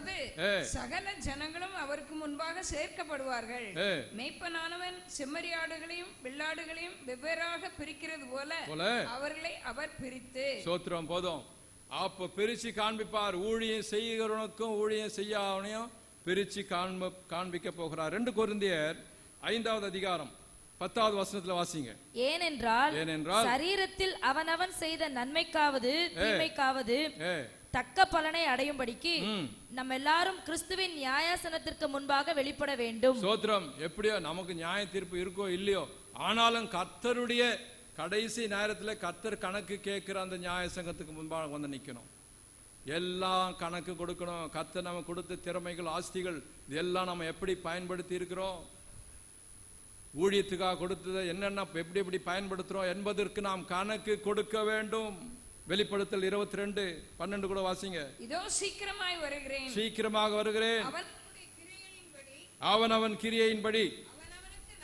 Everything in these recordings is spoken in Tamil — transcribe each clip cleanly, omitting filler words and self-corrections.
அப்பொழுது சகல ஜனங்களும் அவருக்கு முன்பாக சேர்க்கப்படுவார்கள். மேய்ப்பனானவன் செம்மறியாடுகளையும் வெள்ளாடுகளையும் வெவ்வேறாக பிரிக்கிறது போல அவர்களை அவர் பிரித்து. சோத்திரம். போதும். அப்ப பிரிச்சு காண்பிப்பார். ஊழியம் செய்கிறவனுக்கும் ஊழியம் செய்யாதவனையும் பிரிச்சு காண்பிக்க போகிறார். 2 கொரிந்தியர் 5வது அதிகாரம் 10வது வசனத்துல வாசிங்க. ஏனென்றால் சரீரத்தில் அவனவன் செய்த நன்மைக்காவது தீமைக்காவது தக்க பலனை அடையும்படிக்கு நம்ம எல்லாரும் கிறிஸ்துவின் நியாயாசனத்திற்கு முன்பாக வெளிப்பட வேண்டும். சோத்திரம். எப்படியோ நமக்கு நியாய தீர்ப்பு இருக்கோ இல்லையோ, ஆனாலும் கர்த்தருடைய கடைசி நேரத்தில் கர்த்தர் கணக்கு கேட்கிற அந்த நியாய சங்கத்துக்கு முன்பாக வந்து நிற்கணும். எல்லாம் கணக்கு கொடுக்கணும். கர்த்தர் நம்ம கொடுத்த திறமைகள், ஆஸ்திகள் இதெல்லாம் நம்ம எப்படி பயன்படுத்தி இருக்கிறோம், ஊழியத்துக்காக கொடுத்ததை என்னென்ன எப்படி எப்படி பயன்படுத்துறோம் என்பதற்கு நாம் கணக்கு கொடுக்க வேண்டும். வெளிப்படுத்தல் 22:12 கூட வாசிங்க. இதோ சீக்கிரமாய் வருகிறேன், சீக்கிரமாக வருகிறேன், அவன் கிரியையின்படி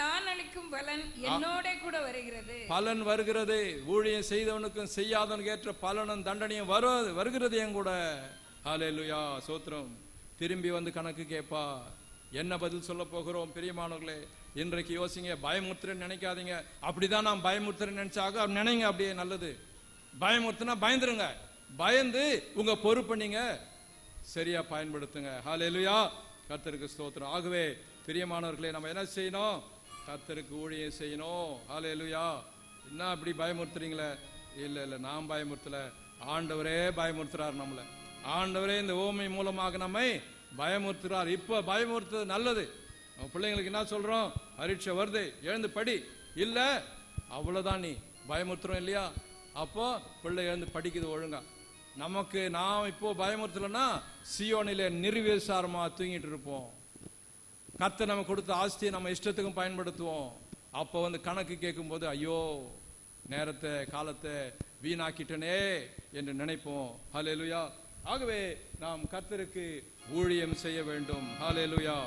நான் அளிக்கும் பலன் என்னோட கூட வருகிறது. பலன் வருகிறது. ஊழியம் செய்தவனுக்கும் செய்யாதவனுக்கு ஏற்ற பலனும் தண்டனையும் வருகிறது என் கூட. ஹல்லேலூயா. சோத்திரம். திரும்பி வந்து கணக்கு கேட்பா. என்ன பதில் சொல்ல போகிறோம்? பிரியமானவர்களே, இன்றைக்கு யோசிங்க. பயமுறுத்துறேன்னு நினைக்காதீங்க. அப்படிதான் நாம் பயமுறுத்துறேன்னு நினைச்சாக நினைங்க. அப்படியே நல்லது. பயமுறுத்துனா பயந்துருங்க. பயந்து உங்க பொறுப்பை நீங்க சரியா பயன்படுத்துங்க. ஹல்லேலூயா. கர்த்தருக்கு ஸ்தோத்திரம். ஆகவே பிரியமானவர்களே, நம்ம என்ன செய்யணும்? கர்த்தருக்கு ஊழியம் செய்யணும். ஹல்லேலூயா. என்ன அப்படி பயமுறுத்துறீங்களே? இல்ல நாம் பயமுறுத்தல, ஆண்டவரே பயமுறுத்துறார் நம்மள. ஆண்டவரே இந்த ஓமை மூலமாக நம்மை பயமுறுத்துறார். இப்ப பயமுறுத்துறது நல்லது. பிள்ளைங்களுக்கு என்ன சொல்றோம்? பரீட்சை வருது, எழுந்து படி. இல்ல அவ்வளவுதான், நீ பயமுறுத்துறோம் இல்லையா? அப்போ பிள்ளை எழுந்து படிக்குது ஒழுங்கா. நமக்கு நாம் இப்போ பயமுறுத்தலன்னா சியோனிலே நிர்விசாரமா தூங்கிட்டு இருப்போம். கர்த்தர் நம்ம கொடுத்த ஆஸ்தியை நம்ம இஷ்டத்துக்கும் பயன்படுத்துவோம். அப்போ வந்து கணக்கு கேட்கும் போது ஐயோ நேரத்தை காலத்தை வீணாக்கிட்டனே என்று நினைப்போம். ஹல்லேலூயா. ஆகவே நாம் கர்த்தருக்கு ஊழியம் செய்ய வேண்டும். ஹல்லேலூயா.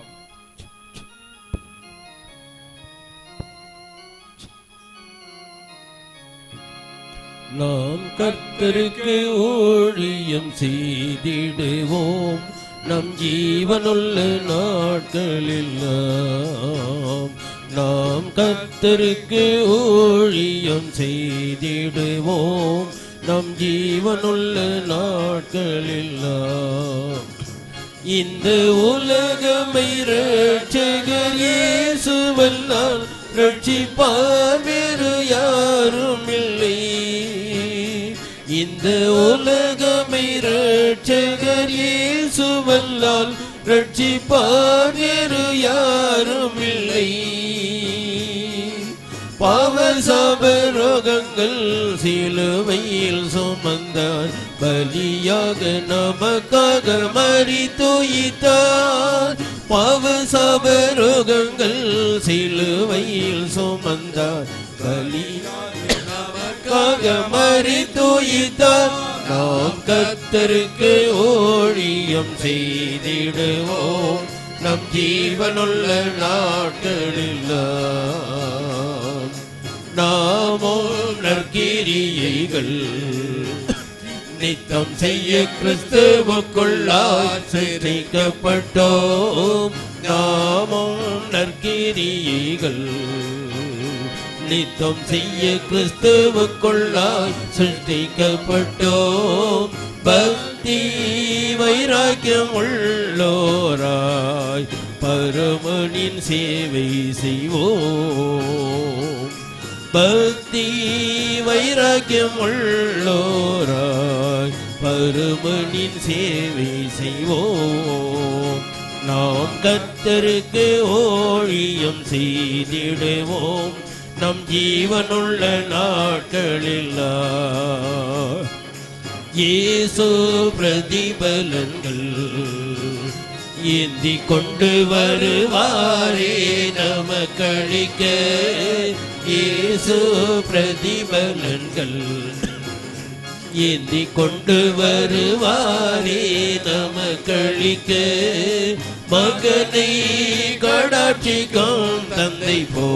நாம் கர்த்தருக்கு ஊழியம் செய்திடுவோம் நம் ஜீவனுள்ள நாட்களில். நாம் கர்த்தருக்கு ஊழியம் செய்திடுவோம் நம் ஜீவனுள்ள நாட்களில். இந்த உலகமை இரட்சகர் இயேசுவல்லால் ரட்சிப்பார் வேறு யாரும் இல்லை. இந்த உலகமை இரட்சகர் இயேசுவல்லால் ரட்சிப்பார் வேறு யாரும் இல்லை. பாவ சாப ரோகங்கள் சிலுவையில் சுமந்தார், பலியாக நமக்காக மரித்துயிர்த்தார். பாவ சாப ரோகங்கள் சிலுவையில் சுமந்தார், பலியாக நமக்காக மரித்துயிர்த்தார். நாம் கர்த்தருக்கு ஊழியம் செய்திடுவோம் நம் ஜீவனுள்ள நாட்களில். நாமோ நற்கிரியைகள் நித்தம் செய்ய கிறிஸ்துவுக்குள்ளாய் சிருஷ்டிக்கப்பட்டோம். நாமோ நற்கிரியைகள் நித்தம் செய்ய கிறிஸ்துவுக்குள்ளாய் சிருஷ்டிக்கப்பட்டோம். பக்தி வைராக்கியம் உள்ளோராய் பரமனின் சேவை செய்வோம். பக்தி வைராக்கியம் உள்ளோராய் பரமனின் சேவை செய்வோம். நாம் கர்த்தருக்கு ஊழியம் செய்திடுவோம் நம் ஜீவனுள்ள நாட்களில். இயேசு பிரதிபலன்கள் ஏந்தி கொண்டு வருவாரே நமக்களிக்க. இயேசு பிரதிபலன்கள் ஏந்தி கொண்டு வருவாரே நமக்களிக்க. மகனை கடாட்சிக்கும் தந்தை போ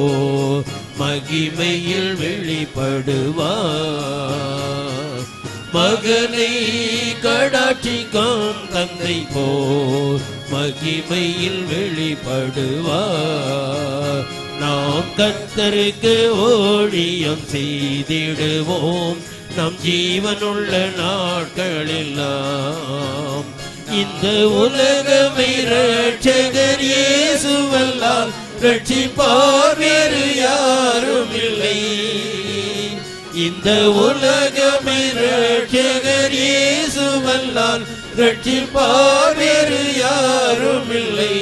மகிமையில் வெளிப்படுவார். மகனை கடாட்சிக்கும் தந்தை போல் மகிமையில் வெளிப்படுவார். நாம் கர்த்தருக்கு ஊழியம் செய்திடுவோம் நம் ஜீவனுள்ள நாட்களெல்லாம். இந்த உலகமை இரட்சகர் இயேசுவல்லால் ரட்சிப்பார் வேறு யாரும் இல்லை. இந்த உலகமை இரட்சகர் இயேசுவல்லால் ரட்சிப்பார் வேறு யாரும் இல்லை.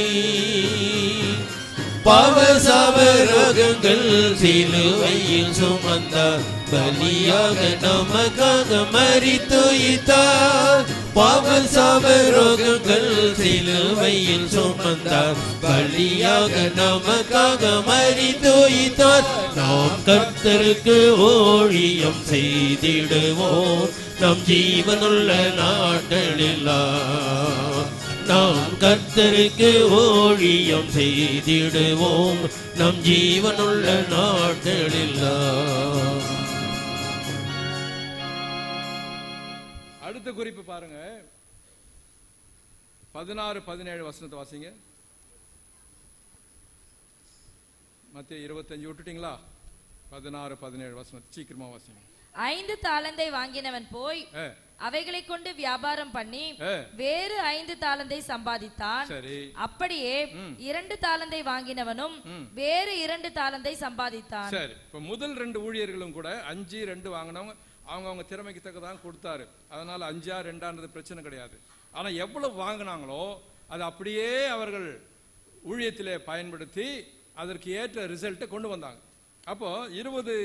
பாவசாப ரோகங்கள் சிலுவையில் சுமந்தார், பலியாக நமக்காக மரித்துயித்தார். பாவசாப ரோகங்கள் சிலுவையில் சுமந்தார், பலியாக நமக்காக மரித்துயித்தார். நாம் கர்த்தருக்கு ஊழியம் செய்திடுவோம் நம் ஜீவனுள்ள நாட்களெல்லாம். நாம் கர்த்தருக்கு ஊழியம் செய்திடுவோம் நம் ஜீவனுள்ள நாட்களெல்லாம். அடுத்த குறிப்பு பாருங்க, 16-17 வசனத்தை வாசிங்க. மத்திய 25 விட்டுட்டீங்களா? 16-17 வசனம் சீக்கிரமா வாசிங்க. 5 தாலந்தை வாங்கினவன் போய் அவைகளை கொண்டு வியாபாரம் பண்ணி வேறு 5 தாலந்தை சம்பாதித்தான். அப்படியே 2 தாலந்தை வாங்கினவனும் வேறு 2 தாலந்தை சம்பாதித்தான். சரி, இப்ப முதல் 2 ஊழியர்களும் கூட 5-2 வாங்கினவங்க அவங்க திறமைக்கு தக்கதான் கொடுத்தாரு. அதனால 5-2 பிரச்சனை கிடையாது. ஆனா எவ்வளவு வாங்கினாங்களோ அது அப்படியே அவர்கள் ஊழியத்திலே பயன்படுத்தி அதற்கு ஏற்ற ரிசல்ட்டை கொண்டு வந்தாங்க. அப்போ 20வது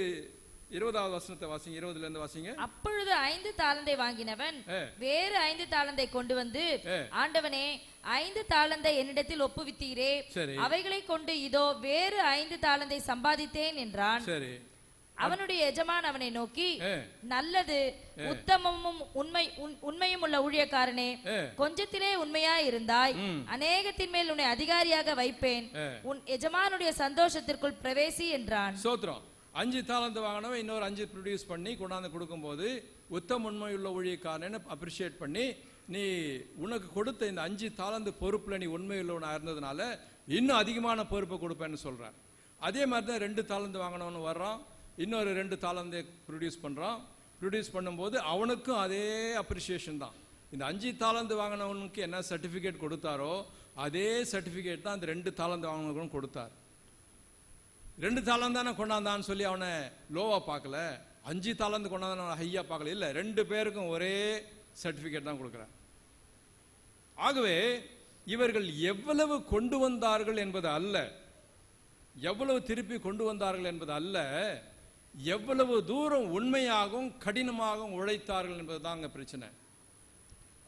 வசனத்தை வாசிங்க, 20ல இருந்து வாசிங்க. அப்பொழுது 5 தாலந்தை வாங்கினவன் வேறு 5 தாலந்தை கொண்டு வந்து, ஆண்டவனே 5 தாலந்தை என்னிடத்தில் ஒப்புவித்தீரே, அவைகளை கொண்டு இதோ வேறு 5 தாலந்தை சம்பாதித்தேன் என்றான். சரி, அவனுடைய எஜமான் அவனை நோக்கி, நல்லது உத்தமமும் உண்மையும் உள்ள ஊழியக்காரனே, கொஞ்சத்திலே உண்மையா இருந்தாய், அநேகத்தின் மேல் உன்னை அதிகாரியாக வைப்பேன், உன் எஜமானுடைய சந்தோஷத்திற்குள் பிரவேசி என்றான். சோத்ரம். 5 தாலந்து வாங்கினவன் இன்னொரு 5 ப்ரொடியூஸ் பண்ணி கொண்டாந்து கொடுக்கும்போது உத்தம உண்மையுள்ள ஊழியக்காரன்னு அப்ரிஷியேட் பண்ணி, நீ உனக்கு கொடுத்த இந்த 5 தாலந்து பொறுப்புல நீ உண்மையுள்ளவனா இருந்ததுனால இன்னும் அதிகமான பொறுப்பை கொடுப்பேன்னு சொல்றான். அதே மாதிரி தான் 2 தாலந்து வாங்கினவனு வர்றான், இன்னொரு 2 தாலந்தை ப்ரொடியூஸ் பண்றான். ப்ரொடியூஸ் பண்ணும்போது அவனுக்கும் அதே அப்ரிசியேஷன் தான். இந்த 5 தாலந்து வாங்கினவனுக்கு என்ன சர்டிபிகேட் கொடுத்தாரோ அதே சர்டிபிகேட் தான் அந்த 2 தாலந்து வாங்கினவனுக்கும் கொடுத்தார். 2 தாளந்து தானே கொண்டாந்தான்னு சொல்லி அவனை லோவா பார்க்கல, 5 தாளந்து கொண்டாந்து ஹையா பார்க்கல. இல்லை, 2 பேருக்கும் ஒரே சர்டிபிகேட் தான் கொடுக்குறார். ஆகவே இவர்கள் எவ்வளவு கொண்டு வந்தார்கள் என்பது அல்ல, எவ்வளவு திருப்பி கொண்டு வந்தார்கள் என்பது அல்ல, எவ்வளவு தூரம் உண்மையாகவும் கடினமாகவும் உழைத்தார்கள் என்பது தான் அங்கே பிரச்சனை.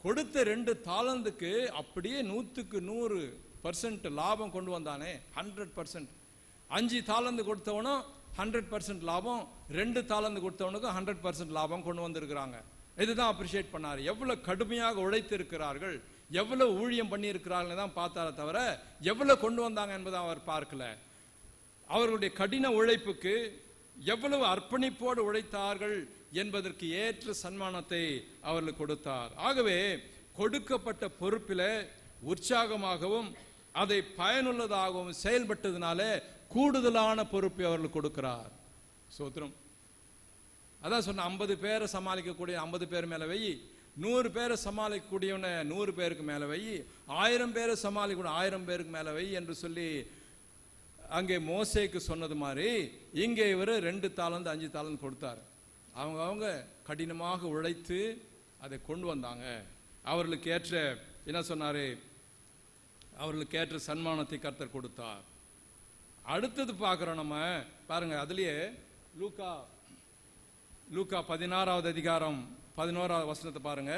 கொடுத்த 2 தாளந்துக்கு அப்படியே 100% லாபம் கொண்டு வந்தானே, 100%. 5 தாளந்து கொடுத்தவனும் 100% லாபம், 2 தாளந்து கொடுத்தவனுக்கும் 100% லாபம் கொண்டு வந்திருக்கிறாங்க. இதுதான் அப்ரிஷியேட் பண்ணார். எவ்வளவு கடுமையாக உழைத்து இருக்கிறார்கள், எவ்வளவு ஊழியம் பண்ணி இருக்கிறார்கள் தான் பார்த்தார தவிர எவ்வளவு கொண்டு வந்தாங்க என்பதை அவர் பார்க்கல. அவர்களுடைய கடின உழைப்புக்கு எவ்வளவு அர்ப்பணிப்போடு உழைத்தார்கள் என்பதற்கு ஏற்ற சன்மானத்தை அவர்களுக்கு கொடுத்தார். ஆகவே கொடுக்கப்பட்ட பொறுப்பில் உற்சாகமாகவும் அதை பயனுள்ளதாகவும் செயல்பட்டதுனால கூடுதலான பொறுப்பை அவர்களுக்கு கொடுக்கிறார். சோத்திரம். அதான் சொன்ன 50 பேரை சமாளிக்கக்கூடிய 50 பேர் மேல வை, 100 பேரை சமாளிக்கக்கூடியவனை 100 பேருக்கு மேல வை, 1000 பேரை சமாளிக்கக்கூடிய 1000 பேருக்கு மேல வை என்று சொல்லி அங்கே மோசேக்கு சொன்னது மாதிரி இங்கே இவர் 2 தாளந்து 5 தாளந்து கொடுத்தார். அவங்க கடினமாக உழைத்து அதை கொண்டு வந்தாங்க. அவர்களுக்கு ஏற்ற என்ன சொன்னாரு, அவர்களுக்கு ஏற்ற சன்மானத்தை கர்த்தர் கொடுத்தார். அடுத்தது பார்க்கிறோம் நம்ம, பாருங்க, அதுலயே லூக்கா 16வது அதிகாரம் 11வது வசனத்தை பாருங்க.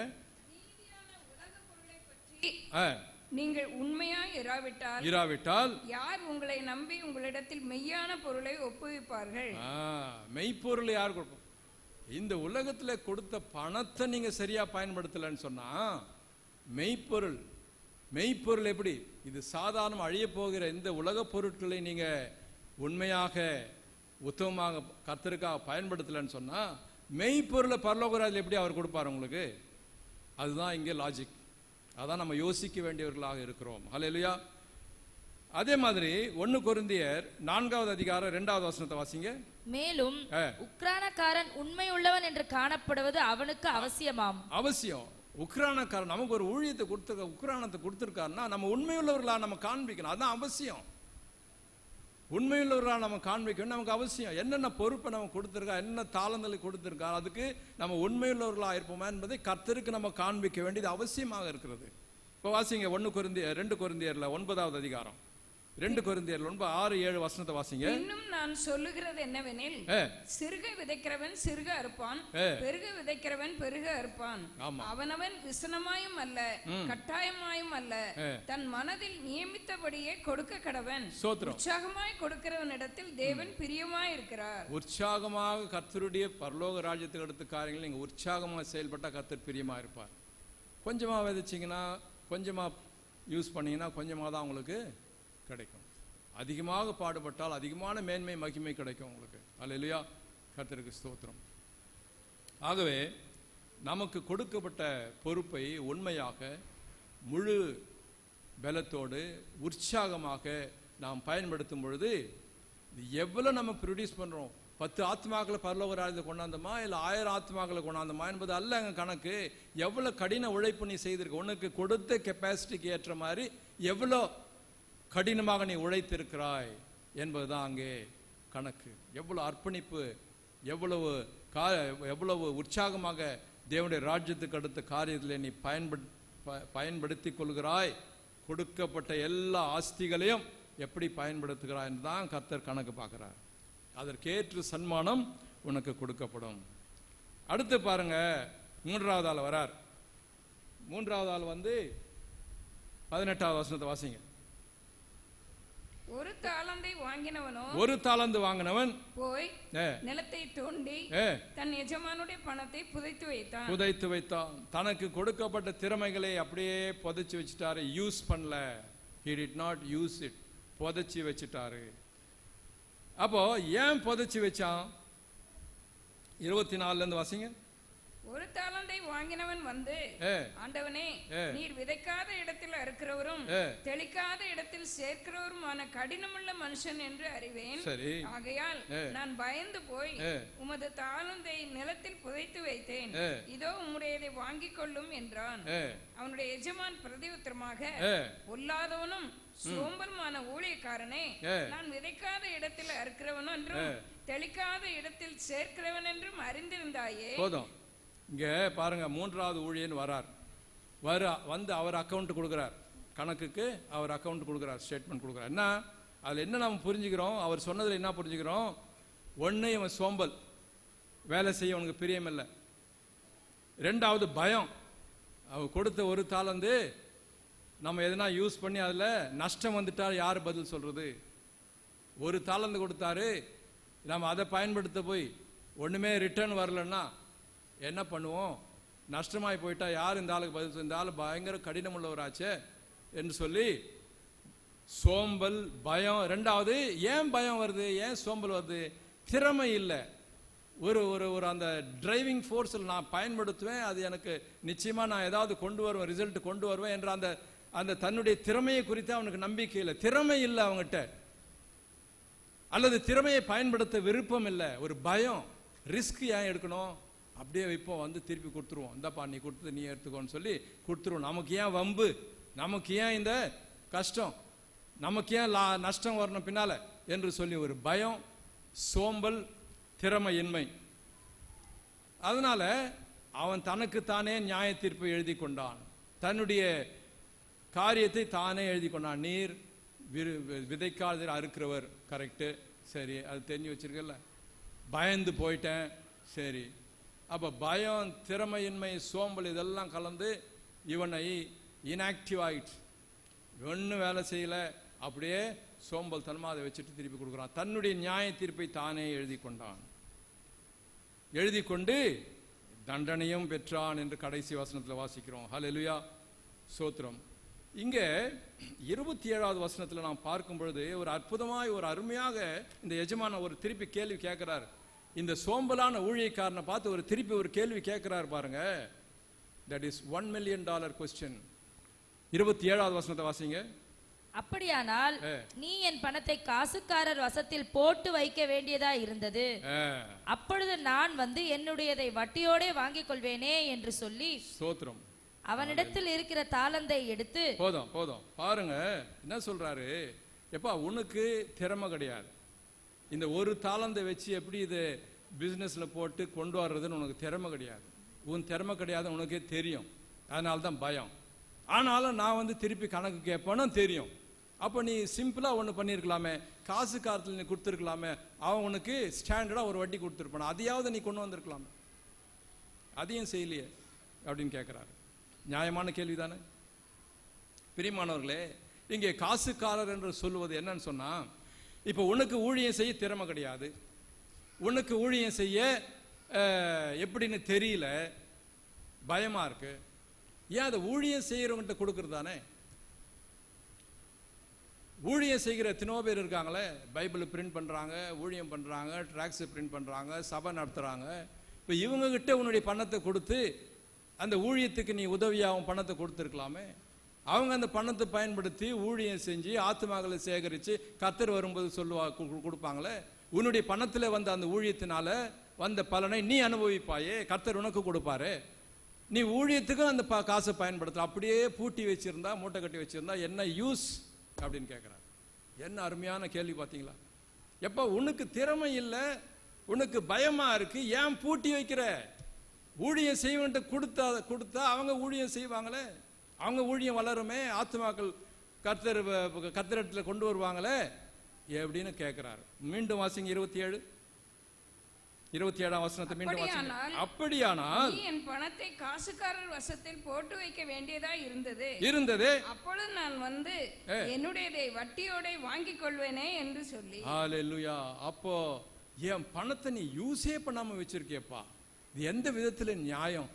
நீங்கள் உண்மையாய் இராவிட்டால் யார் உங்களை நம்பி உங்களிடத்தில் மெய்யான பொருளை ஒப்புவிப்பார்கள்? மெய்ப்பொருளை யார் கொடுப்போம்? இந்த உலகத்துல கொடுத்த பணத்தை நீங்க சரியா பயன்படுத்தலன்னு சொன்னா மெய்ப்பொருள் எப்படி? இது சாதாரண அழிய போகிற இந்த உலக பொருட்களை நீங்க உண்மையாக உத்தமமாக கர்த்தருக்காக பயன்படுத்தலன்னு சொன்னா மெய்ப்பொருளை பரலோகராஜ்ல எப்படி அவர் கொடுப்பார் உங்களுக்கு? அதுதான் இங்கே லாஜிக். அதான் நம்ம யோசிக்க வேண்டியவர்களாக இருக்கிறோம். ஹல்லேலூயா. அதே மாதிரி 1 கொரிந்தியர் 4வது அதிகாரம் 2வது வசனத்தை வாசிங்க. மேலும் உக்ரானக்காரன் உண்மை உள்ளவன் என்று காணப்படுவது அவனுக்கு அவசியமாம். அவசியம். உக்ரானக்காரன் நமக்கு ஒரு ஊழியத்தை கொடுத்து உக்ரானத்தை கொடுத்திருக்காருன்னா நம்ம உண்மையுள்ளவர்களா நம்ம காண்பிக்கணும். அதான் அவசியம். உண்மையுள்ளவர்களா நம்ம காண்பிக்கணும் நமக்கு அவசியம். என்னென்ன பொறுப்பை நம்ம கொடுத்திருக்கா, என்ன தாளங்களை கொடுத்திருக்கா, அதுக்கு நம்ம உண்மையுள்ளவர்களா இருப்போமா என்பதை கர்த்தருக்கு நம்ம காண்பிக்க வேண்டியது அவசியமாக இருக்கிறது. இப்போ வாசிங்க 2 கொரிந்தியர்ல 9வது அதிகாரம் 2 கொரிந்தியர் 9:6-7 வசனத்தை வாசிங்க. இன்னும் நான் சொல்லுகிறது என்னவெனில், சிறுக விதைக்கிறவன் சிறுக அறுப்பான், பெருக விதைக்கிறவன் பெருக அறுப்பான். அவனவன் விசனமாயும் அல்ல கட்டாயமாயும் அல்ல, தன் மனதில் நியமித்தபடியே கொடுக்க கடவன். உற்சாகமாய் கொடுக்கிறவனிடத்தில் தேவன் பிரியமாய் இருக்கிறார். உற்சாகமாக கர்த்தருடைய பரலோக ராஜ்யத்துக்கு எடுத்த காரியங்கள் நீங்க உற்சாகமாக செயல்பட்டா கர்த்தர் பிரியமா இருப்பார். கொஞ்சமா விதைச்சிங்கன்னா, கொஞ்சமா யூஸ் பண்ணீங்கன்னா கொஞ்சமாக தான் உங்களுக்கு கிடைக்கும். அதிகமாக பாடுபட்டால் அதிகமான மேன்மை மகிமை கிடைக்கும் உங்களுக்கு. அல்லேலூயா. கர்த்தருக்கு ஸ்தோத்திரம். ஆகவே நமக்கு கொடுக்கப்பட்ட பொறுப்பை உண்மையாக முழு பலத்தோடு உற்சாகமாக நாம் பயன்படுத்தும் பொழுது எவ்வளவு நம்ம ப்ரொடியூஸ் பண்றோம். 10 ஆத்மாக்களை பரலோக ராஜ்யத்தை கொண்டாந்தோமா இல்லை 1000 ஆத்மாக்களை கொண்டாந்தோமா என்பது அல்ல அங்க கணக்கு. எவ்வளவு கடின உழைப்பு நீ செய்திருக்க, உனக்கு கொடுத்த கெப்பாசிட்டிக்கு ஏற்ற மாதிரி எவ்வளோ கடினமாக நீ உழைத்திருக்கிறாய் என்பதுதான் அங்கே கணக்கு. எவ்வளவு அர்ப்பணிப்பு, எவ்வளவு உற்சாகமாக தேவனுடைய ராஜ்யத்துக்கு அடுத்த காரியத்தில் நீ பயன்படுத்தி கொள்கிறாய், கொடுக்கப்பட்ட எல்லா ஆஸ்திகளையும் எப்படி பயன்படுத்துகிறாய் என்றுதான் கர்த்தர் கணக்கு பார்க்கிறார். அதற்கேற்ற சன்மானம் உனக்கு கொடுக்கப்படும். அடுத்து பாருங்க, 3வது ஆள் வரார். 3வது ஆள் 18வது வசனத்தை வாசிங்க. ஒரு தாலந்து வாங்கினவன் போய் நிலத்தை தோண்டி தன் எஜமானுடைய பணத்தை புதைத்து வைத்தான். தனக்கு கொடுக்கப்பட்ட திறமைகளை அப்படியே புதைச்சு வச்சுட்டாரு. யூஸ் பண்ணல. he did not use it. புதைச்சு வச்சுட்டாரு. அப்போ ஏன் புதைச்சு வச்சான்? 24ல இருந்து வாசிங்க. ஒரு தாலந்தை வாங்கினவன் வந்து, ஆண்டவனே, நீர் விதைக்காத இடத்தில் அறுக்கிறவரும் தெளிக்காத இடத்தில் சேர்க்கிறவருமான கடினமுள்ள மனுஷன் என்று அறிவேன். ஆகையால் நான் பயந்து போய் உமது தாலந்தை நிலத்தில் புதைத்து வைத்தேன். இதோ உம்முடையதை வாங்கிக் கொள்ளும் என்றான். அவனுடைய எஜமான் பிரதியுத்தரமாக, பொல்லாதவனும் சோம்பலுமான ஊழியக்காரனே, நான் விதைக்காத இடத்தில் அறுக்கிறவன் என்றும் தெளிக்காத இடத்தில் சேர்க்கிறவன் என்றும் அறிந்திருந்தாயே. போதும். இங்க பாருங்க, 3வது ஊழியன் வரார். வந்து அவர் அக்கௌண்ட் கொடுக்கிறார். கணக்குக்கு அவர் அக்கௌண்ட் கொடுக்கிறார், ஸ்டேட்மெண்ட் கொடுக்கிறார். என்ன அதுல என்ன நம்ம புரிஞ்சுக்கிறோம்? அவர் சொன்னதுல என்ன புரிஞ்சுக்கிறோம்? ஒண்ணு, இவன் சோம்பல், வேலை செய்ய உனக்கு பிரியம் இல்லை. 2வது பயம். அவர் கொடுத்த ஒரு தாளந்து நம்ம எதனா யூஸ் பண்ணி அதுல நஷ்டம் வந்துட்டா யார் பதில் சொல்றது? ஒரு தாளந்து கொடுத்தாரு, நம்ம அதை பயன்படுத்த போய் ஒண்ணுமே ரிட்டர்ன் வரலன்னா என்ன பண்ணுவோம்? நஷ்டமாய் போயிட்டா யார் இந்த ஆளுக்கு பதில்? இந்த ஆளு பயங்கர கடினம் உள்ளவராச்சே என்று சொல்லி சோம்பல், பயம். 2வது ஏன் பயம் வருது, ஏன் சோம்பல் வருது? திறமை இல்லை. ஒரு ஒரு அந்த டிரைவிங் ஃபோர்ஸில் நான் பயன்படுத்துவேன், அது எனக்கு நிச்சயமா நான் ஏதாவது கொண்டு வருவேன், ரிசல்ட் கொண்டு வருவேன் என்ற அந்த தன்னுடைய திறமையை குறித்து அவனுக்கு நம்பிக்கை இல்லை. திறமை இல்லை அவங்ககிட்ட, அல்லது திறமையை பயன்படுத்த விருப்பம் இல்லை. ஒரு பயம். ரிஸ்க் ஏன் எடுக்கணும்? அப்படியே வைப்போம், வந்து திருப்பி கொடுத்துருவோம். இந்தாப்பா நீ கொடுத்தது நீ எடுத்துக்கோன்னு சொல்லி கொடுத்துருவோம். நமக்கு ஏன் வம்பு, நமக்கு ஏன் இந்த கஷ்டம், நமக்கு ஏன் நஷ்டம் வரணும் பின்னால என்று சொல்லி ஒரு பயம், சோம்பல், திறமையின்மை. அதனால அவன் தனக்குத்தானே நியாய தீர்ப்பை எழுதி கொண்டான். தன்னுடைய காரியத்தை தானே எழுதி கொண்டான். நீர் விதைக்காத அறுக்கிறவர், கரெக்டு, சரி, அது தெரிஞ்சு வச்சிருக்கல. பயந்து போயிட்டேன், சரி. அப்ப பயம், திறமையின்மை, சோம்பல் இதெல்லாம் கலந்து இவனை இன்ஆக்டிவ் ஆயிடுச்சு. ஒன்றும் வேலை செய்யல, அப்படியே சோம்பல் தன்மா அதை வச்சுட்டு திருப்பி கொடுக்குறான். தன்னுடைய நியாய தீர்ப்பை தானே எழுதி கொண்டான். எழுதி கொண்டு தண்டனையும் பெற்றான் என்று கடைசி வசனத்தில் வாசிக்கிறோம். ஹல்லேலூயா, சோத்திரம். இங்க 27வது வசனத்தில் நாம் பார்க்கும் பொழுது ஒரு அற்புதமாய், ஒரு அருமையாக இந்த எஜமான ஒரு திருப்பி கேள்வி கேட்கிறார். இந்த சோம்பலான ஊழியக்காரனை பார்த்து திருப்பி ஒரு கேள்வி கேட்கிறார் பாருங்க. That is $1 million question. 27வது வசனத்தை வாசிங்க. அப்படியானால் நீ என் பணத்தை காசுக்காரர் வசத்தில் போட்டு வைக்க வேண்டியதா இருந்தது. அப்பொழுது நான் வந்து என்னுடையதை வட்டியோடே வாங்கிக் கொள்வேனே என்று சொல்லி ஸ்தோத்திரம். அவனிடத்தில் இருக்கிற தாளந்தை எடுத்து போதும் போதும் பாருங்க என்ன சொல்றாரு. எப்பா உனக்கு திறமை கிடையாது, இந்த ஒரு தாளந்தை வச்சு எப்படி இது பிசினஸ்ல போட்டு கொண்டு வர்றதுன்னு உனக்கு திறமை கிடையாது. உன் திறமை கிடையாது உனக்கே தெரியும், அதனால தான் பயம். ஆனாலும் நான் வந்து திருப்பி கணக்கு கேட்பேன்னு தெரியும். அப்போ நீ சிம்பிளா ஒன்று பண்ணியிருக்கலாமே, காசு காரத்தில் நீ கொடுத்துருக்கலாமே, அவன் உனக்கு ஸ்டாண்டர்டா ஒரு வட்டி கொடுத்துருப்பான், அதையாவது நீ கொண்டு வந்திருக்கலாமே, அதையும் செய்யலையே அப்படின்னு கேட்குறாரு. நியாயமான கேள்வி தானே பிரியமானவர்களே. இங்கே காசுக்காரர் என்று சொல்லுவது என்னன்னு சொன்னா, இப்போ உனக்கு ஊழியம் செய்ய திறமை கிடையாது, உனக்கு ஊழியம் செய்ய எப்படின்னு தெரியல, பயமா இருக்கு. ஏன் அதை ஊழியம் செய்யறவங்கிட்ட கொடுக்கறது தானே. ஊழியம் செய்கிற எத்தனோ பேர் இருக்காங்களே, பைபிள் பிரிண்ட் பண்றாங்க, ஊழியம் பண்றாங்க, ட்ராக்ஸ் பிரிண்ட் பண்றாங்க, சபை நடத்துறாங்க. இப்போ இவங்க கிட்ட உன்னுடைய பணத்தை கொடுத்து அந்த ஊழியத்துக்கு நீ உதவியாகவும் பணத்தை கொடுத்துருக்கலாமே. அவங்க அந்த பணத்தை பயன்படுத்தி ஊழியம் செஞ்சு ஆத்துமாக்களை சேகரித்து கர்த்தர் வரும்போது கொடுப்பாங்களே. உன்னுடைய பணத்தில் வந்த அந்த ஊழியத்தினால வந்த பலனை நீ அனுபவிப்பாயே, கர்த்தர் உனக்கு கொடுப்பாரு. நீ ஊழியத்துக்கும் அந்த காசை பயன்படுத்த, அப்படியே பூட்டி வச்சிருந்தா, மூட்டை கட்டி வச்சிருந்தா என்ன யூஸ் அப்படின்னு கேட்குறாரு. என்ன அருமையான கேள்வி பார்த்தீங்களா. எப்போ உனக்கு திறமை இல்லை, உனக்கு பயமா இருக்கு, ஏன் பூட்டி வைக்கிற? ஊழியம் செய்வன்ட்டு கொடுத்தா அவங்க ஊழியம் செய்வாங்களே, அவங்க ஊழியம் வளருமே, ஆத்துமாக்கள் கர்த்தரிடத்தில் கொண்டு வருவாங்களே எப்படின்னு கேட்கிறாரு. மீண்டும் வாசிங்க 27ஆம் வசனத்தை மீண்டும் வாசிங்க. அப்படியானால் நீ என் பணத்தை காசுக்காரர் வசத்தில் போட்டு வைக்க வேண்டியதா இருந்தது. அப்பொழுது நான் வந்து என்னுடையதை வட்டியோட வாங்கிக் கொள்வேனே என்று சொல்லி. ஹல்லேலூயா. அப்போ என் பணத்தை நீ யூஸே பண்ணாம வச்சிருக்கேப்பா, இது எந்த விதத்துல நியாயம்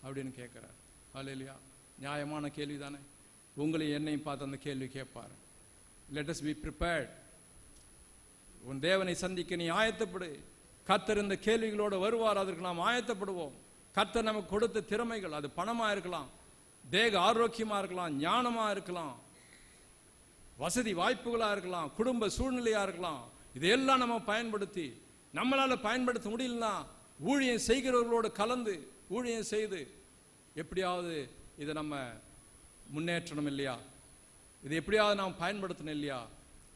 அப்படின்னு கேட்கிறார். ஹல்லேலூயா. நியாயமான கேள்வி தானே. உங்களை என்னையும் பார்த்து அந்த கேள்வி கேட்பார். Let us be prepared. உன் தேவனை சந்திக்க நீ ஆயத்தப்படு. கர்த்தர் இந்த கேள்விகளோடு வருவார், அதற்கு நாம் ஆயத்தப்படுவோம். கர்த்தர் நமக்கு கொடுத்த திறமைகள், அது பணமா இருக்கலாம், தேக ஆரோக்கியமா இருக்கலாம், ஞானமா இருக்கலாம், வசதி வாய்ப்புகளா இருக்கலாம், குடும்ப சூழ்நிலையா இருக்கலாம். இதையெல்லாம் நம்ம பயன்படுத்தி, நம்மளால பயன்படுத்த முடியலன்னா ஊழியம் செய்கிறவர்களோடு கலந்து ஊழியம் செய்து எப்படியாவது இதை நம்ம முன்னேற்றணும் இல்லையா, இது எப்படியாவது நாம் பயன்படுத்தணும் இல்லையா.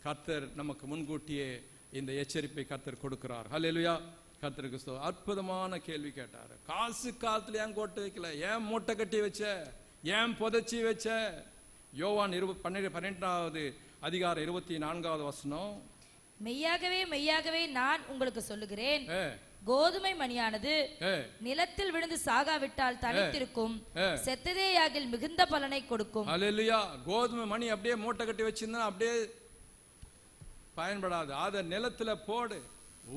கர்த்தர் நமக்கு முன்கூட்டியே இந்த எச்சரிப்பை கர்த்தர் கொடுக்கிறார். ஹல்லேலூயா. கர்த்தருக்கு அற்புதமான கேள்வி கேட்டார். காசு காலத்துல ஏன் கோட்டை வைக்கல, ஏன் மூட்டை கட்டி வச்ச, ஏன் புதைச்சி வச்ச? யோவான் 12வது அதிகாரம் 24வது வசனம். மெய்யாகவே மெய்யாகவே நான் உங்களுக்கு சொல்லுகிறேன், கோதுமை மணியானது நிலத்தில் விழுந்து சாகாவிட்டால் தனித்திருக்கும், செத்ததேயாகில் மிகுந்த பலனை கொடுக்கும். ஹல்லேலூயா. கோதுமை மணி அப்படியே மூட்டை கட்டி வச்சிருந்தா அப்படியே பயன்படாது. அதை நிலத்துல போடு,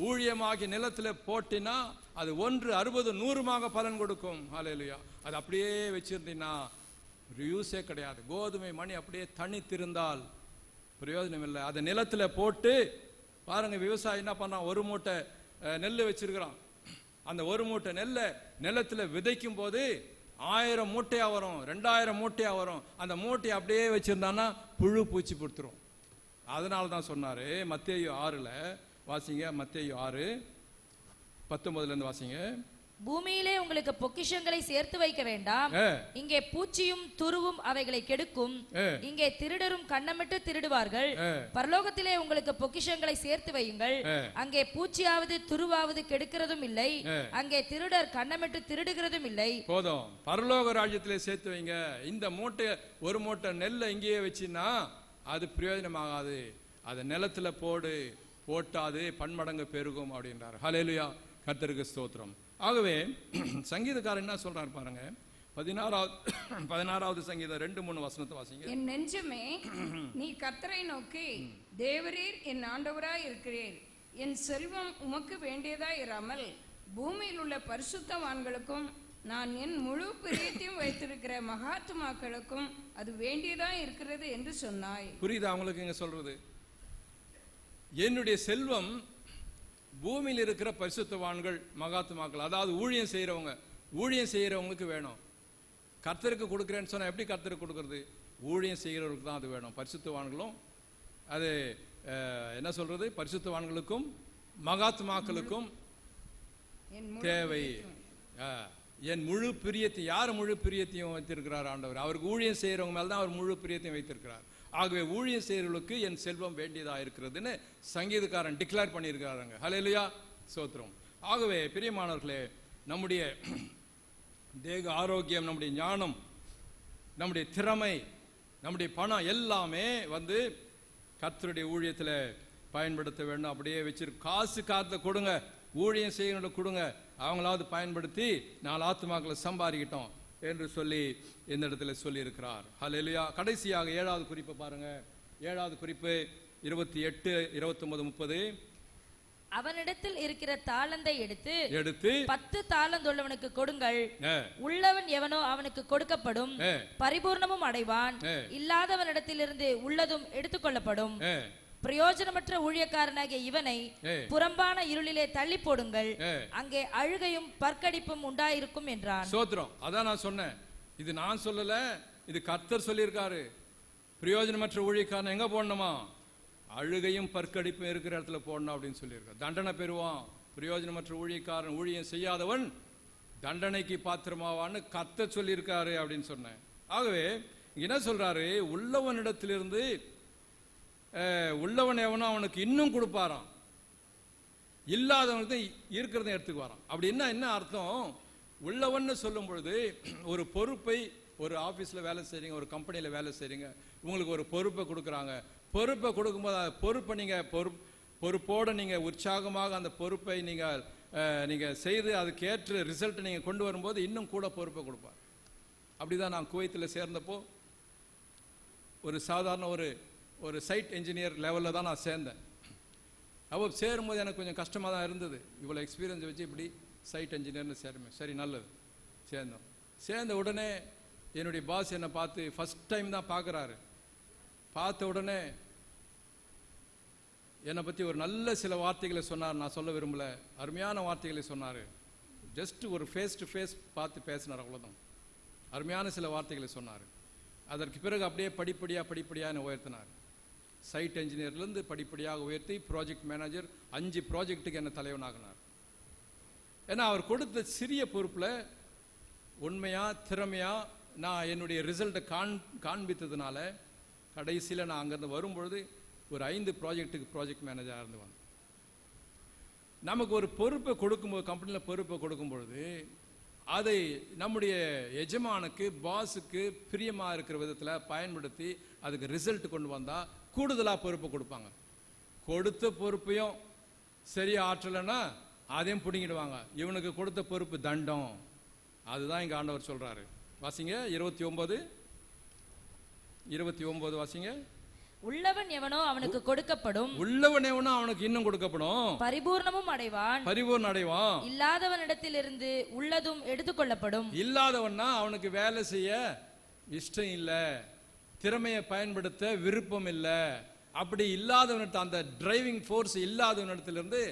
ஊழியமாகி நிலத்துல போட்டினா அது 1, 60, 100 பலன் கொடுக்கும். ஹல்லேலூயா. அது அப்படியே வச்சிருந்தீங்கன்னா யூஸே கிடையாது. கோதுமை மணி அப்படியே தனித்திருந்தால் பிரயோஜனம் இல்லை. அதை நிலத்துல போட்டு பாருங்க, விவசாயி என்ன பண்ணான், ஒரு மூட்டை நெல் வச்சிருக்கிறான். அந்த ஒரு மூட்டை நெல்லை நிலத்துல விதைக்கும் போது 1000 மூட்டையா வரும், 2000 மூட்டையா வரும். அந்த மூட்டையை அப்படியே வச்சிருந்தான்னா புழு பூச்சி கொடுத்துரும். அதனால தான் சொன்னாரு மத்தேயு 6ல் வாசிங்க, மத்தேயு 6:19 வாசிங்க. பூமியிலே உங்களுக்கு பொக்கிஷங்களை சேர்த்து வைக்க வேண்டாம், இங்கே பூச்சியும் துருவும் அவைகளை கெடுக்கும், இங்கே திருடரும் கண்ணமிட்டு திருடுவார்கள். பரலோகத்திலே உங்களுக்கு பொக்கிஷங்களை சேர்த்து வையுங்கள், அங்கே பூச்சியாவது துருவாவது கெடுக்கிறதும் இல்லை, அங்கே திருடர் கண்ணமிட்டு திருடுகிறதும் இல்லை. போதும், பரலோக ராஜ்யத்திலே சேர்த்து வைங்க. இந்த மூட்டை, ஒரு மூட்டை நெல்லை இங்கேயே வச்சின்னா அது பிரயோஜனமாகாது. அதை நிலத்துல போட்டாது பன்மடங்கு பெருகும் அப்படின்றார். ஹல்லேலூயா. கர்த்தருக்கு ஸ்தோத்திரம். ஆகவே சங்கீதக்காரர் என்ன சொல்றாரு பாருங்க, 16வது சங்கீதம் 2-3 வசனத்தை வாசிங்க. என் நெஞ்சமே நீ கர்த்தரை நோக்கி, தேவரீர் என் ஆண்டவராய் இருக்கிறீர், என் செல்வம் உமக்கு வேண்டியதாய் இராமல் பூமியில் உள்ள பரிசுத்தவான்களுக்கும் நான் என் முழு பிரியத்தையும் வைத்திருக்கிற மகாத்மாக்களுக்கும் அது வேண்டியதா இருக்கிறது என்று சொன்னாய். புரியுதா அவங்களுக்கு இங்க சொல்றது? என்னுடைய செல்வம் பூமியில் இருக்கிற பரிசுத்தவான்கள், மகாத்மாக்கள், அதாவது ஊழியம் செய்யறவங்களுக்கு வேணும். கர்த்தருக்கு கொடுக்கிறேன்னு சொன்னா எப்படி கர்த்தருக்கு கொடுக்கறது? ஊழியம் செய்கிறவர்களுக்கு தான் அது வேணும். பரிசுத்தவான்களும் அது என்ன சொல்றது, பரிசுத்தவான்களுக்கும் மகாத்மாக்களுக்கும் தேவை. என் முழு பிரியத்தை, யார் முழு பிரியத்தையும் வைத்திருக்கிறார் ஆண்டவர்? அவருக்கு ஊழியம் செய்கிறவங்க மேல தான் அவர் முழு பிரியத்தையும் வைத்திருக்கிறார். ஆகவே ஊழியம் செய்கிறவர்களுக்கு என் செல்வம் வேண்டியதா இருக்கிறதுன்னு சங்கீதக்காரன் டிக்ளேர் பண்ணியிருக்கிறாங்க. ஹல்லேலூயா, ஸ்தோத்திரம். ஆகவே பிரியமானவர்களே, நம்முடைய தேக ஆரோக்கியம், நம்முடைய ஞானம், நம்முடைய திறமை, நம்முடைய பணம் எல்லாமே கர்த்தருடைய ஊழியத்தில் பயன்படுத்த வேண்டும். அப்படியே வச்சிருக்கு. காசு காத்துல கொடுங்க, ஊழியம் செய்யணும் கொடுங்க, அவங்களாவது பயன்படுத்தி 4 ஆத்துமாக்களை சம்பாதிக்கிட்டோம் என்று சொல்லி இந்த இடத்துல சொல்லி இருக்கிறார். ஹல்லேலூயா. கடைசியாக 7வது குறிப்பை பாருங்க. 7வது குறிப்பு 28, 29, 30. அவனிடத்தில் இருக்கிற தாளந்தை எடுத்து 10 தாளந்துள்ளவனுக்கு கொடுங்கள். உள்ளவன் எவனோ அவனுக்கு கொடுக்கப்படும், பரிபூர்ணமும் அடைவான். இல்லாதவனிடத்திலிருந்து உள்ளதும் எடுத்துக்கொள்ளப்படும். பிரயோஜனமற்ற ஊழியக்காரனாகிய இவனை புறம்பான இருளிலே தள்ளி போடுங்கள், அங்கே அழுகையும் பற்கடிப்பும் உண்டாயிருக்கும் என்றான். சோத்திரம். அதான் நான் சொன்னேன், இது நான் சொல்லல, இது கர்த்தர் சொல்லியிருக்காரு. பிரயோஜனமற்ற ஊழியக்காரன் எங்க போடணுமா? அழுகையும் பற்கடிப்பும் இருக்கிற இடத்துல போடணும் அப்படின்னு சொல்லியிருக்காரு. தண்டனை பெறுவான். பிரயோஜனமற்ற ஊழியக்காரன், ஊழியம் செய்யாதவன் தண்டனைக்கு பாத்திரமாவான்னு கர்த்தர் சொல்லியிருக்காரு அப்படின்னு சொன்னேன். ஆகவே என்ன சொல்றாரு, உள்ளவனிடத்திலிருந்து உள்ளவன் எவனோ அவனுக்கு இன்னும் கொடுப்பாராம், இல்லாதவனுக்கு இருக்கிறத எடுத்துக்குவாராம். அப்படின்னா என்ன அர்த்தம்? உள்ளவன்னு சொல்லும் பொழுது ஒரு பொறுப்பை, ஒரு ஆபீஸ்ல வேலை செய்றீங்க, ஒரு கம்பெனியில வேலை செய்றீங்க, உங்களுக்கு ஒரு பொறுப்பை கொடுக்குறாங்க. பொறுப்பை கொடுக்கும்போது பொறுப்பை நீங்க பொறுப்போடு நீங்க உற்சாகமாக அந்த பொறுப்பை நீங்க செய்து அதுக்கேற்ற ரிசல்ட் நீங்க கொண்டு வரும்போது இன்னும் கூட பொறுப்பை கொடுப்பார். அப்படிதான் நான் குவைத்தில் சேர்ந்தப்போ ஒரு சாதாரண ஒரு சைட் என்ஜினியர் லெவலில் தான் நான் சேர்ந்தேன். அப்போ சேரும்போது எனக்கு கொஞ்சம் கஷ்டமாக தான் இருந்தது. இவ்வளோ எக்ஸ்பீரியன்ஸ் வச்சு இப்படி சைட் என்ஜினியர்னு சேருமே, சரி நல்லது சேர்ந்தோம். சேர்ந்த உடனே என்னுடைய பாஸ் என்னை பார்த்து ஃபர்ஸ்ட் டைம் தான் பார்க்குறாரு. பார்த்த உடனே என்னை பற்றி ஒரு நல்ல சில வார்த்தைகளை சொன்னார். நான் சொல்ல விரும்பல, அருமையான வார்த்தைகளை சொன்னார். ஜஸ்ட் ஒரு ஃபேஸ் டு ஃபேஸ் பார்த்து பேசினார், அவ்வளோதான். அருமையான சில வார்த்தைகளை சொன்னார். அதற்கு பிறகு அப்படியே படிப்படியாக என்னை உயர்த்தினார். சைட் என்ஜினியர்லேருந்து படிப்படியாக உயர்த்தி ப்ராஜெக்ட் மேனேஜர், 5 ப்ராஜெக்ட்டுக்கு என்ன தலைவனாகினார். ஏன்னா அவர் கொடுத்த சிறிய பொறுப்பில் உண்மையாக திறமையாக நான் என்னுடைய ரிசல்ட்டை காண்பித்ததுனால கடைசியில் நான் அங்கேருந்து வரும்பொழுது ஒரு 5 ப்ராஜெக்ட்டுக்கு ப்ராஜெக்ட் மேனேஜராக இருந்து வந்தேன். நமக்கு ஒரு பொறுப்பை கொடுக்கும்போது, கம்பெனியில் பொறுப்பை கொடுக்கும் பொழுது அதை நம்முடைய எஜமானுக்கு, பாஸுக்கு பிரியமாக இருக்கிற விதத்தில் பயன்படுத்தி அதுக்கு ரிசல்ட் கொண்டு வந்தால் கூடுதலாக பொறுப்பை கொடுப்பாங்க. கொடுத்த பொறுப்பையும் சரியா ஆற்றலைன்னா அதையும் பிடிங்கிடுவாங்க. இவனுக்கு கொடுத்த பொறுப்பு தண்டம். அதுதான் இங்கே ஆண்டவர் சொல்றாரு. வாசிங்க 29 வாசிங்க. உள்ளவன் எவனோ அவனுக்கு கொடுக்கப்படும், உள்ளவன் எவனோ அவனுக்கு இன்னும் கொடுக்கப்படும், பரிபூர்ணமும் அடைவான். இல்லாதவனிடத்திலிருந்து உள்ளதும் எடுத்துக்கொள்ளப்படும். இல்லாதவன்னா அவனுக்கு வேலை செய்ய இஷ்டம் இல்லை, திறமையை பயன்படுத்த விருப்பம் இல்லை. அப்படி இல்லாதவனிடத்தில், அந்த டிரைவிங் ஃபோர்ஸ் இல்லாதவனிடத்திலிருந்து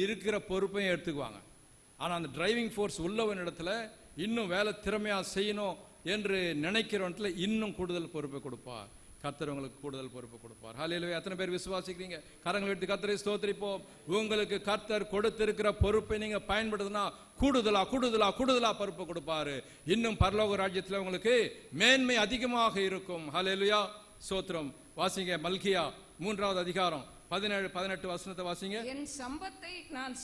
இருக்கிற பொறுப்பையும் எடுத்துக்குவாங்க. ஆனால் அந்த டிரைவிங் ஃபோர்ஸ் உள்ளவனிடத்துல இன்னும் வேலை திறமையா செய்யணும் என்று நினைக்கிறவனிடத்துல இன்னும் கூடுதல் பொறுப்பை கொடுப்பார். கர்த்தர் உங்களுக்கு கூடுதல் பொறுப்பு கொடுப்பார். ஹல்லேலூயா. எத்தனை பேர் விசுவாசிக்கிறீங்க? கரங்களை எடுத்து கர்த்தரை ஸ்தோத்திரிப்போம். உங்களுக்கு கர்த்தர் கொடுத்திருக்கிற பொறுப்பை நீங்க பயன்படுத்தினா கூடுதலா பொறுப்பு கொடுப்பாரு. இன்னும் பரலோக ராஜ்யத்தில் உங்களுக்கு மேன்மை அதிகமாக இருக்கும். ஹல்லேலூயா, ஸ்தோத்திரம். வாசிங்க மல்கியா 3வது அதிகாரம் 17-18 வசனத்தை வாசிங்க. என் சம்பத்தை நான்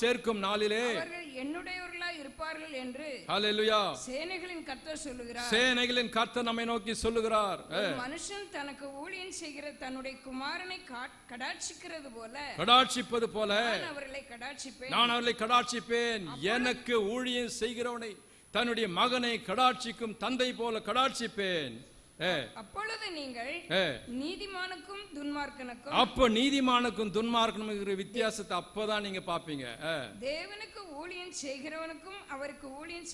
சேர்க்கும் நாளிலே அவர்கள் என்னுடையவர்களாய் இருப்பார்கள் என்று ஹல்லேலூயா சேனைகளின் கர்த்தர் சொல்லுகிறார். சேனைகளின் கர்த்தர் நம்மை நோக்கி சொல்லுகிறார். மனுஷன் தனக்கு ஊழியம் செய்கிற தன்னுடைய குமாரனை கடாட்சிப்பது போல நான் அவர்களை கடாட்சிப்பேன். எனக்கு ஊழியம் செய்கிறவனை, தன்னுடைய மகனை கடாட்சிக்கும் தந்தை போல கடாட்சிப்பேன். அப்பொழுது நீங்கள் நீதிமானுக்கும் துன்மார்க்கனுக்கும் வித்தியாசத்தை அப்பதான் நீங்க பாப்பீங்க. தேவனுக்கு ஊழியம் செய்கிறவனுக்கும் அவருக்கு ஊழியம்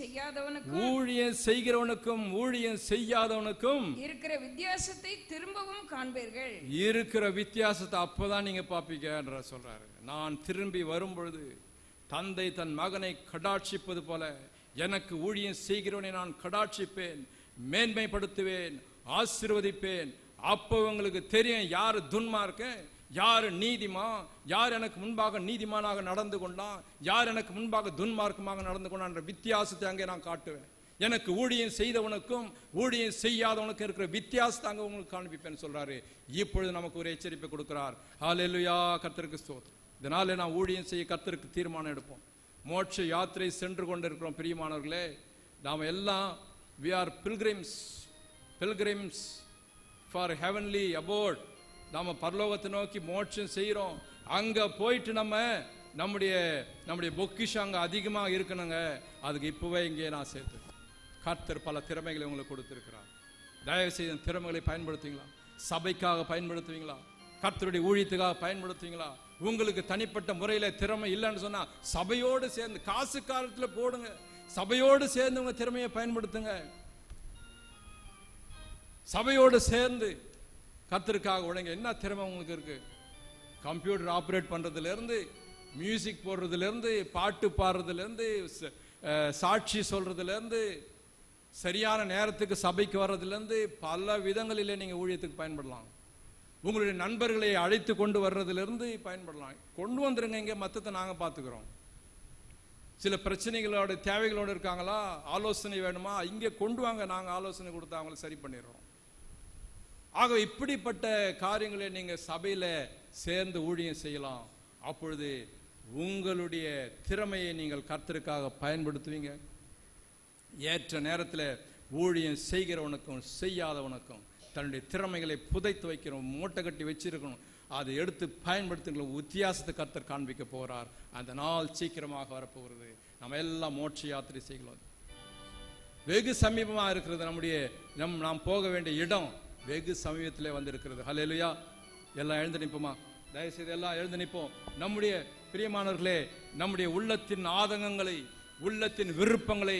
செய்யாதவனுக்கும் இருக்கிற வித்தியாசத்தை திரும்பவும் காண்பீர்கள். இருக்கிற வித்தியாசத்தை அப்பதான் நீங்க பாப்பீங்க என்ற சொல்றாரு. நான் திரும்பி வரும் பொழுது தந்தை தன் மகனை கடாட்சிப்பது போல எனக்கு ஊழியம் செய்கிறவனை நான் கடாட்சிப்பேன். மேன்மைப்படுத்துவேன், ஆசீர்வதிப்பேன். அப்போ உங்களுக்கு தெரியும் யாரு துன்மார்க்கன், யாரு நீதிமான், யார் எனக்கு முன்பாக நீதிமானாக நடந்து கொண்டான், யார் எனக்கு முன்பாக துன்மார்க்கமாக நடந்து கொண்டான் என்ற வித்தியாசத்தை அங்கே நான் காட்டுவேன். எனக்கு ஊழியம் செய்தவனுக்கும் ஊழியம் செய்யாதவனுக்கும் இருக்கிற வித்தியாசத்தை அங்கே உங்களுக்கு காண்பிப்பேன்னு சொல்றாரு. இப்பொழுது நமக்கு ஒரு எச்சரிப்பை கொடுக்கிறார். ஹல்லேலூயா, கர்த்தருக்கு ஸ்தோத்திரம். இதனால நான் ஊழியம் செய்ய கர்த்தருக்கு தீர்மானம் எடுப்போம். மோட்ச யாத்திரை சென்று கொண்டிருக்கிறோம் பிரியமானவர்களே. நாம் எல்லாம் we are pilgrims for heavenly abode. நாம பரலோகத்தை நோக்கி மோட்சம் செய்கிறோம். அங்க போயிட்டு நம்முடைய பொக்கிஷம் அங்க அதிகமாக இருக்கணுங்க. அதுக்கு இப்பவே இங்கே நான் சேர்த்து கர்த்தர் பல திறமைகளை உங்களுக்கு கொடுத்திருக்கிறார். தயவு செய்து திறமைகளை பயன்படுத்துவீங்களா? சபைக்காக பயன்படுத்துவீங்களா? கர்த்தருடைய ஊழியத்துக்காக பயன்படுத்துவீங்களா? உங்களுக்கு தனிப்பட்ட முறையில திறமை இல்லைன்னு சொன்னா சபையோடு சேர்ந்து காசு காலத்துல போடுங்க. சபையோடு சேர்ந்து உங்க திறமையை பயன்படுத்துங்க. சபையோடு சேர்ந்து கர்த்தருக்காக உழைங்க. என்ன திறமை உங்களுக்கு இருக்கு? கம்ப்யூட்டர் ஆப்ரேட் பண்றதுல இருந்து, மியூசிக் போடுறதுல இருந்து, பாட்டு பாடுறதுல இருந்து, சாட்சி சொல்றதுல இருந்து, சரியான நேரத்துக்கு சபைக்கு வர்றதுல இருந்து பல விதங்களிலே நீங்க ஊழியத்துக்கு பயன்படலாம். உங்களுடைய நண்பர்களை அழைத்து கொண்டு வர்றதுல இருந்து பயன்படலாம். கொண்டு வந்துருங்க, இங்க மத்தத்தை நாங்க பாத்துக்கிறோம். சில பிரச்சனைகளோட தேவைகளோடு இருக்காங்களா, ஆலோசனை வேணுமா, இங்க கொண்டு வாங்க, நாங்க ஆலோசனை கொடுத்து அவங்களை சரி பண்ணிடுறோம். ஆக இப்படிப்பட்ட காரியங்களை நீங்க சபையில சேர்ந்து ஊழியம் செய்யலாம். அப்பொழுது உங்களுடைய திறமையை நீங்கள் கர்த்தருக்காக பயன்படுத்துவீங்க. ஏற்ற நேரத்தில் ஊழியம் செய்கிறவனுக்கும் செய்யாதவனுக்கும் தன்னுடைய திறமைகளை புதைத்து வைக்கிறோம், மூட்டை கட்டி வச்சிருக்கணும். அதை எடுத்து பயன்படுத்துகிற வித்தியாசத்தை கர்த்தர் காண்பிக்க போகிறார். அந்த நாள் சீக்கிரமாக வரப்போகிறது. நம்ம எல்லாம் மோட்ச யாத்திரை செய்யலாம். வெகு சமீபமாக இருக்கிறது. நாம் போக வேண்டிய இடம் வெகு சமீபத்திலே வந்திருக்கிறது. ஹல்லேலூயா. எல்லாம் எழுந்து நிற்போமா? தயவுசெய்து எல்லாம் எழுந்து நிற்போம். நம்முடைய பிரியமானவர்களே, நம்முடைய உள்ளத்தின் ஆதங்கங்களை, உள்ளத்தின் விருப்பங்களை